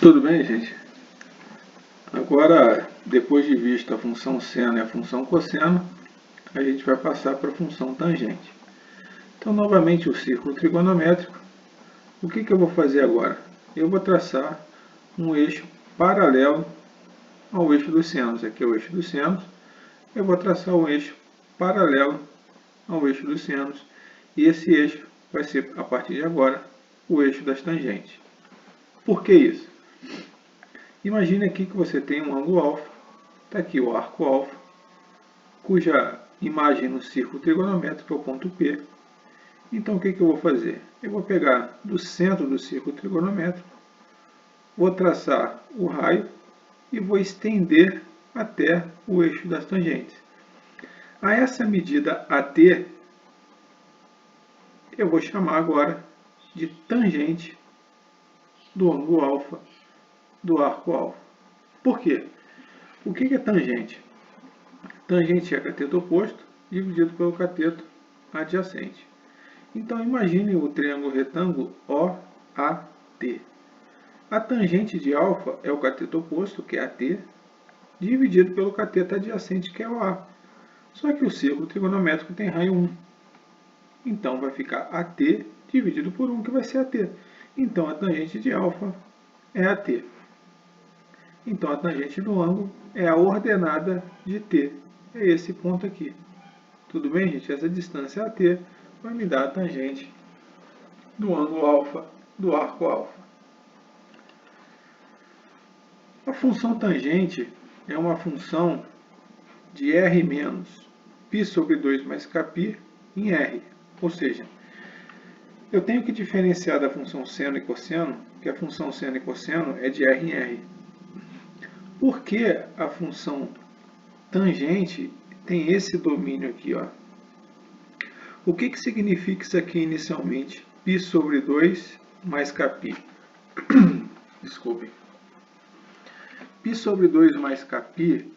Tudo bem, gente? Agora, depois de vista a função seno e a função cosseno, a gente vai passar para a função tangente. Então, novamente, o círculo trigonométrico. O que eu vou fazer agora? Eu vou traçar um eixo paralelo ao eixo dos senos. Aqui é o eixo dos senos. Eu vou traçar um eixo paralelo ao eixo dos senos. E esse eixo vai ser, a partir de agora, o eixo das tangentes. Por que isso? Imagine aqui que você tem um ângulo alfa, está aqui o arco alfa, cuja imagem no círculo trigonométrico é o ponto P. Então o que eu vou fazer? Eu vou pegar do centro do círculo trigonométrico, vou traçar o raio e vou estender até o eixo das tangentes. A essa medida AT, eu vou chamar agora de tangente do ângulo alfa do arco alfa. Por quê? O que é tangente? Tangente é cateto oposto dividido pelo cateto adjacente. Então imagine o triângulo retângulo OAT. A tangente de alfa é o cateto oposto, que é AT, dividido pelo cateto adjacente, que é o A. Só que o círculo trigonométrico tem raio 1. Então vai ficar AT dividido por 1, que vai ser AT. Então a tangente de alfa é AT. Então a tangente do ângulo é a ordenada de T. É esse ponto aqui. Tudo bem, gente? Essa distância AT vai me dar a tangente do ângulo alfa do arco alfa. A função tangente é uma função de R menos π sobre 2 mais kπ em R. Ou seja, eu tenho que diferenciar da função seno e cosseno, que a função seno e cosseno é de R em R. Por que a função tangente tem esse domínio aqui, ó? O que significa isso aqui inicialmente? π sobre 2 mais kπ. Desculpe. π sobre 2 mais kπ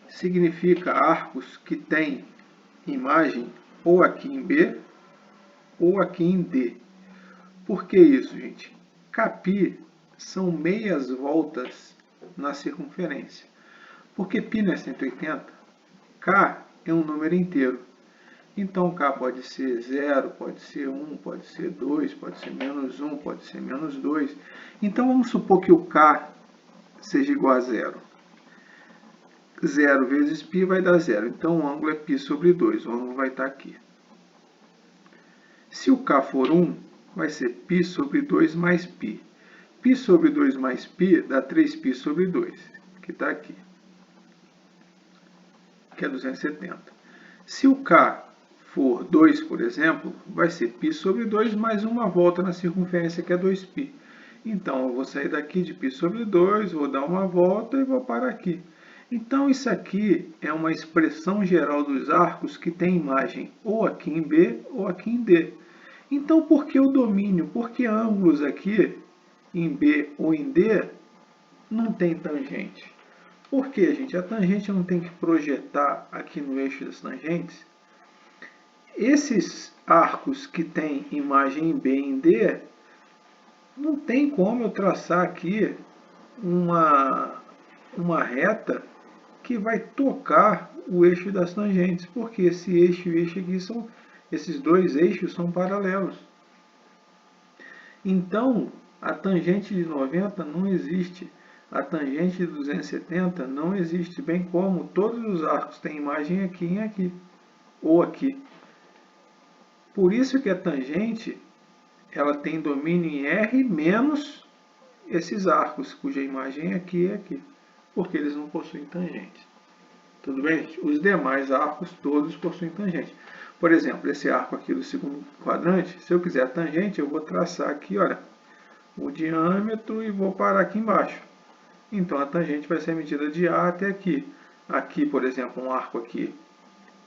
significa arcos que têm imagem ou aqui em B ou aqui em D. Por que isso, gente? Kπ são meias voltas na circunferência. Porque π não é 180, K é um número inteiro. Então K pode ser 0, pode ser 1, pode ser 2, pode ser menos 1, pode ser menos 2. Então vamos supor que o K seja igual a 0. 0 vezes π vai dar 0. Então o ângulo é π sobre 2. O ângulo vai estar aqui. Se o K for 1, vai ser π sobre 2 mais π. π sobre 2 mais π dá 3π sobre 2, que está aqui, que é 270. Se o K for 2, por exemplo, vai ser π sobre 2 mais uma volta na circunferência, que é 2π. Então, eu vou sair daqui de π sobre 2, vou dar uma volta e vou parar aqui. Então, isso aqui é uma expressão geral dos arcos que tem imagem ou aqui em B ou aqui em D. Então, por que o domínio? Por que ângulos aqui em B ou em D não tem tangente? Por quê, gente? A tangente não tem que projetar aqui no eixo das tangentes. Esses arcos que têm imagem em B e em D, não tem como eu traçar aqui uma reta que vai tocar o eixo das tangentes, porque esse eixo e eixo aqui são, esses dois eixos são paralelos. Então, a tangente de 90 não existe. A tangente de 270 não existe, bem como todos os arcos têm imagem aqui e aqui, ou aqui. Por isso que a tangente ela tem domínio em R menos esses arcos, cuja imagem é aqui e aqui, porque eles não possuem tangente. Tudo bem, gente? Os demais arcos todos possuem tangente. Por exemplo, esse arco aqui do segundo quadrante, se eu quiser tangente, eu vou traçar aqui, olha, o diâmetro e vou parar aqui embaixo. Então a tangente vai ser medida de A até aqui. Aqui, por exemplo, um arco aqui,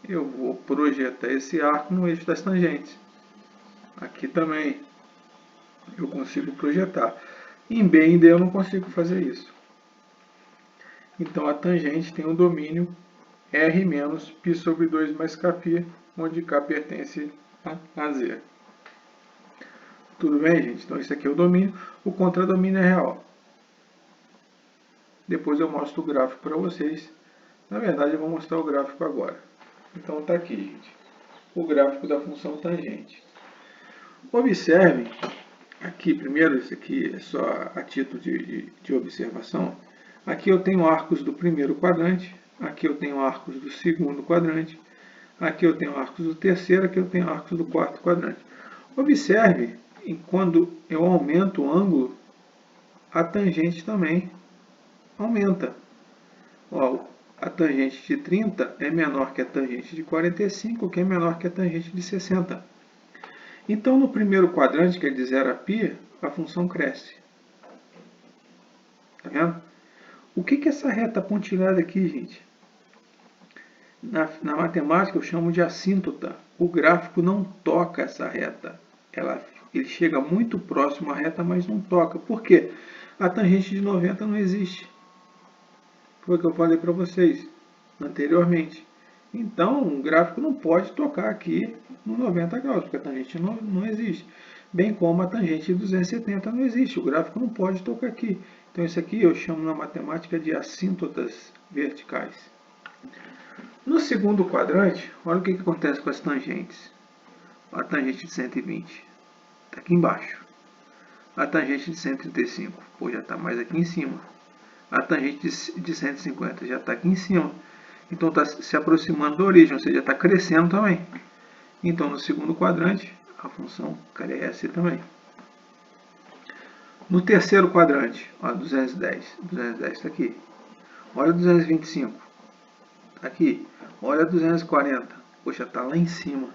eu vou projetar esse arco no eixo das tangentes. Aqui também eu consigo projetar. Em B e em D eu não consigo fazer isso. Então a tangente tem o domínio R menos π sobre 2 mais kπ, onde K pertence a Z. Tudo bem, gente? Então isso aqui é o domínio. O contradomínio é real. depois eu mostro o gráfico para vocês. Na verdade, eu vou mostrar o gráfico agora. Então está aqui, gente, o gráfico da função tangente. Observem, aqui primeiro, isso aqui é só a título de observação. Aqui eu tenho arcos do primeiro quadrante, aqui eu tenho arcos do segundo quadrante, aqui eu tenho arcos do terceiro, aqui eu tenho arcos do quarto quadrante. Observe, quando eu aumento o ângulo, a tangente também aumenta. Ó, a tangente de 30 é menor que a tangente de 45, que é menor que a tangente de 60. Então, no primeiro quadrante, que é de 0 a π, a função cresce. Tá vendo? O que é essa reta pontilhada aqui, gente? Na matemática eu chamo de assíntota. O gráfico não toca essa reta. Ele chega muito próximo à reta, mas não toca. Por quê? A tangente de 90 não existe. Foi o que eu falei para vocês anteriormente. Então, o gráfico não pode tocar aqui no 90 graus, porque a tangente não existe. Bem como a tangente de 270 não existe. O gráfico não pode tocar aqui. Então, isso aqui eu chamo na matemática de assíntotas verticais. No segundo quadrante, olha o que acontece com as tangentes. A tangente de 120 está aqui embaixo. A tangente de 135, pô, já está mais aqui em cima. A tangente de 150 já está aqui em cima. Então está se aproximando da origem, ou seja, está crescendo também. Então no segundo quadrante, a função cresce também. No terceiro quadrante, ó, 210 está aqui. Olha 225, está aqui. Olha 240, poxa, está lá em cima.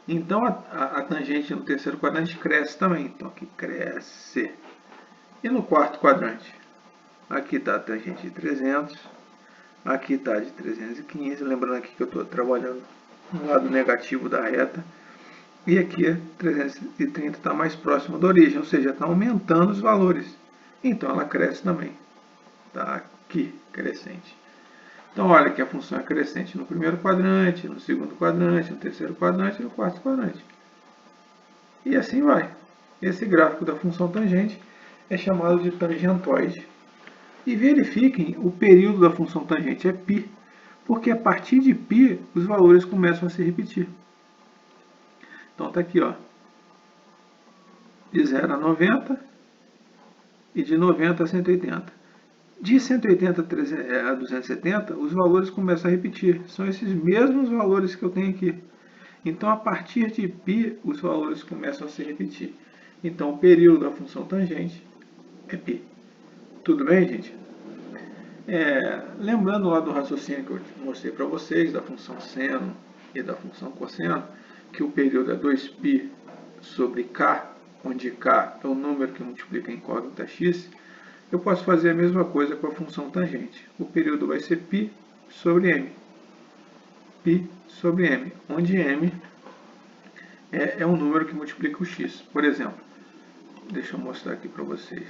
Então a tangente no terceiro quadrante cresce também. Então aqui cresce. E no quarto quadrante? Aqui está a tangente de 300. Aqui está de 315. Lembrando aqui que eu estou trabalhando no lado negativo da reta. E aqui 330 está mais próximo da origem, ou seja, está aumentando os valores. Então ela cresce também. Está aqui, crescente. Então olha que a função é crescente no primeiro quadrante, no segundo quadrante, no terceiro quadrante e no quarto quadrante. E assim vai. Esse gráfico da função tangente é chamado de tangentoide. E verifiquem, o período da função tangente é π, porque a partir de π os valores começam a se repetir. Então está aqui, ó, de 0 a 90 e de 90 a 180. De 180 a 270, os valores começam a repetir. São esses mesmos valores que eu tenho aqui. Então, a partir de π, os valores começam a se repetir. Então, o período da função tangente é π. Tudo bem, gente? Lembrando lá do raciocínio que eu mostrei para vocês, da função seno e da função cosseno, que o período é 2π sobre k, onde k é o número que multiplica a incógnita x, eu posso fazer a mesma coisa com a função tangente. O período vai ser π sobre m. π sobre m, onde m é um número que multiplica o x. Por exemplo, deixa eu mostrar aqui para vocês.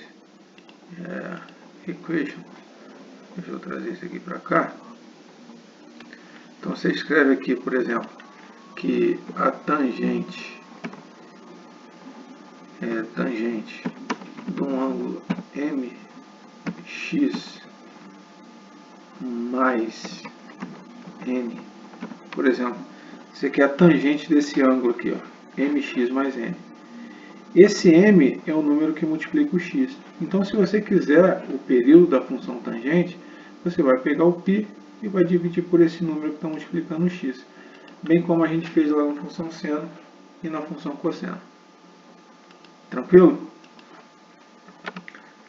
Equation. Deixa eu trazer isso aqui para cá. Então você escreve aqui, por exemplo, que a tangente é tangente de um ângulo mx mais n. Por exemplo, você quer a tangente desse ângulo aqui, ó, mx mais n. Esse m é o número que multiplica o x. Então, se você quiser o período da função tangente, você vai pegar o π e vai dividir por esse número que está multiplicando o x. Bem como a gente fez lá na função seno e na função cosseno. Tranquilo?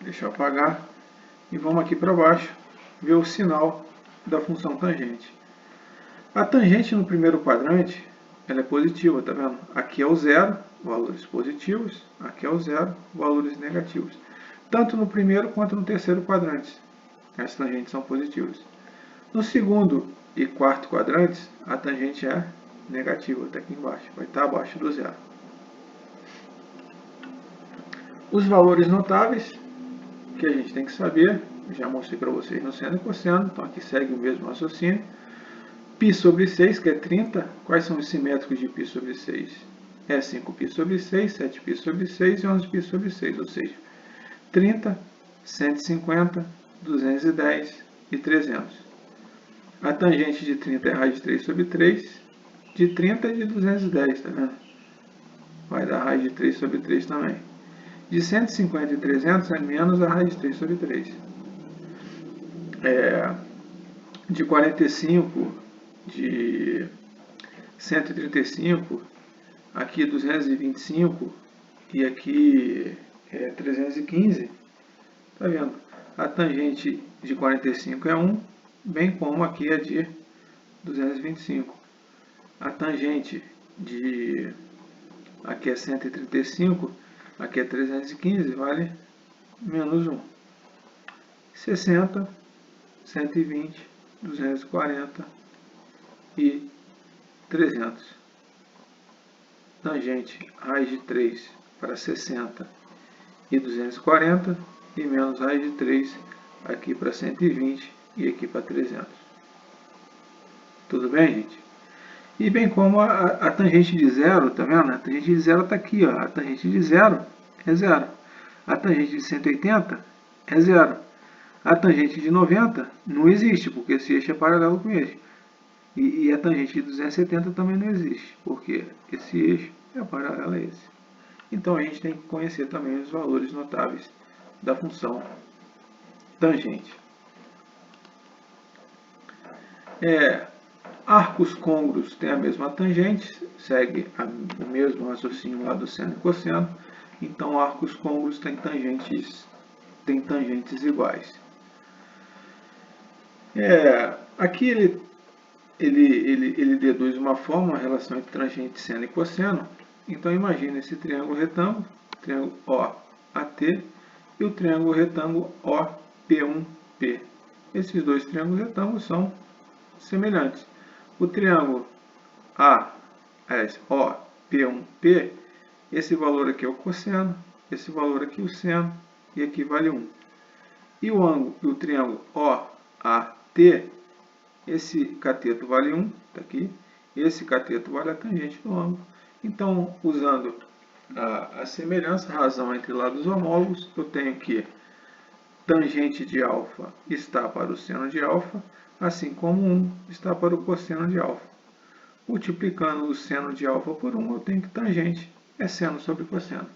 Deixa eu apagar. E vamos aqui para baixo, ver o sinal da função tangente. A tangente no primeiro quadrante, ela é positiva, tá vendo? Aqui é o zero, valores positivos. Aqui é o zero, valores negativos. Tanto no primeiro quanto no terceiro quadrante. As tangentes são positivas. No segundo e quarto quadrantes, a tangente é negativa, está aqui embaixo. Vai estar abaixo do zero. Os valores notáveis que a gente tem que saber, já mostrei para vocês no seno e cosseno, então aqui segue o mesmo raciocínio. π sobre 6, que é 30, quais são os simétricos de π sobre 6? É 5π sobre 6, 7π sobre 6 e 11π sobre 6, ou seja, 30, 150, 210 e 300. A tangente de 30 é raiz de 3 sobre 3. De 30 é de 210, tá vendo? Vai dar raiz de 3 sobre 3 também. De 150 e 300 é menos a raiz de 3 sobre 3. De 45, de 135, aqui 225 e aqui 315. Tá vendo? A tangente de 45 é 1, bem como aqui a de 225. A tangente de aqui é 135, aqui é 315, vale menos 1. 60, 120, 240 e 300. Tangente raiz de 3 para 60 e 240 e menos raiz de 3 aqui para 120 e aqui para 300. Tudo bem, gente? E bem como a tangente de zero, tá vendo? A tangente de zero está aqui, ó. A tangente de zero é zero. A tangente de 180 é zero. A tangente de 90 não existe, porque esse eixo é paralelo com esse. E a tangente de 270 também não existe, porque esse eixo é paralelo a esse. Então a gente tem que conhecer também os valores notáveis da função tangente. Arcos côngruos têm a mesma tangente, segue o mesmo raciocínio lá do seno e cosseno. Então arcos côngruos têm tangentes iguais. Aqui ele deduz uma fórmula, a relação entre tangente, seno e cosseno. Então imagine esse triângulo retângulo, triângulo OAT, e o triângulo retângulo OP1P. Esses dois triângulos retângulos são semelhantes. O triângulo OP1P, esse valor aqui é o cosseno, esse valor aqui é o seno, e aqui vale 1. E o triângulo OAT, esse cateto vale 1, está aqui, esse cateto vale a tangente do ângulo. Então, usando a semelhança, a razão entre lados homólogos, eu tenho que tangente de alfa está para o seno de alfa, assim como 1 está para o cosseno de alfa. Multiplicando o seno de alfa por 1, eu tenho que tangente é seno sobre cosseno.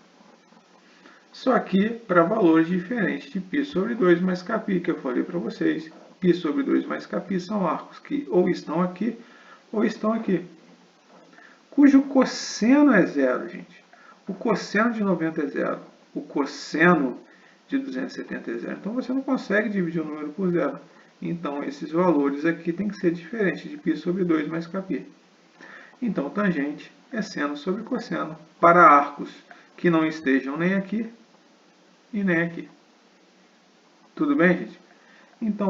Só que para valores diferentes de π sobre 2 mais kπ, que eu falei para vocês. Π sobre 2 mais kπ são arcos que ou estão aqui ou estão aqui, cujo cosseno é zero, gente. O cosseno de 90 é zero. O cosseno de 270 é zero. Então você não consegue dividir o número por zero. Então esses valores aqui têm que ser diferentes de π sobre 2 mais kπ. Então tangente é seno sobre cosseno para arcos que não estejam nem aqui e nem aqui. Tudo bem, gente? Então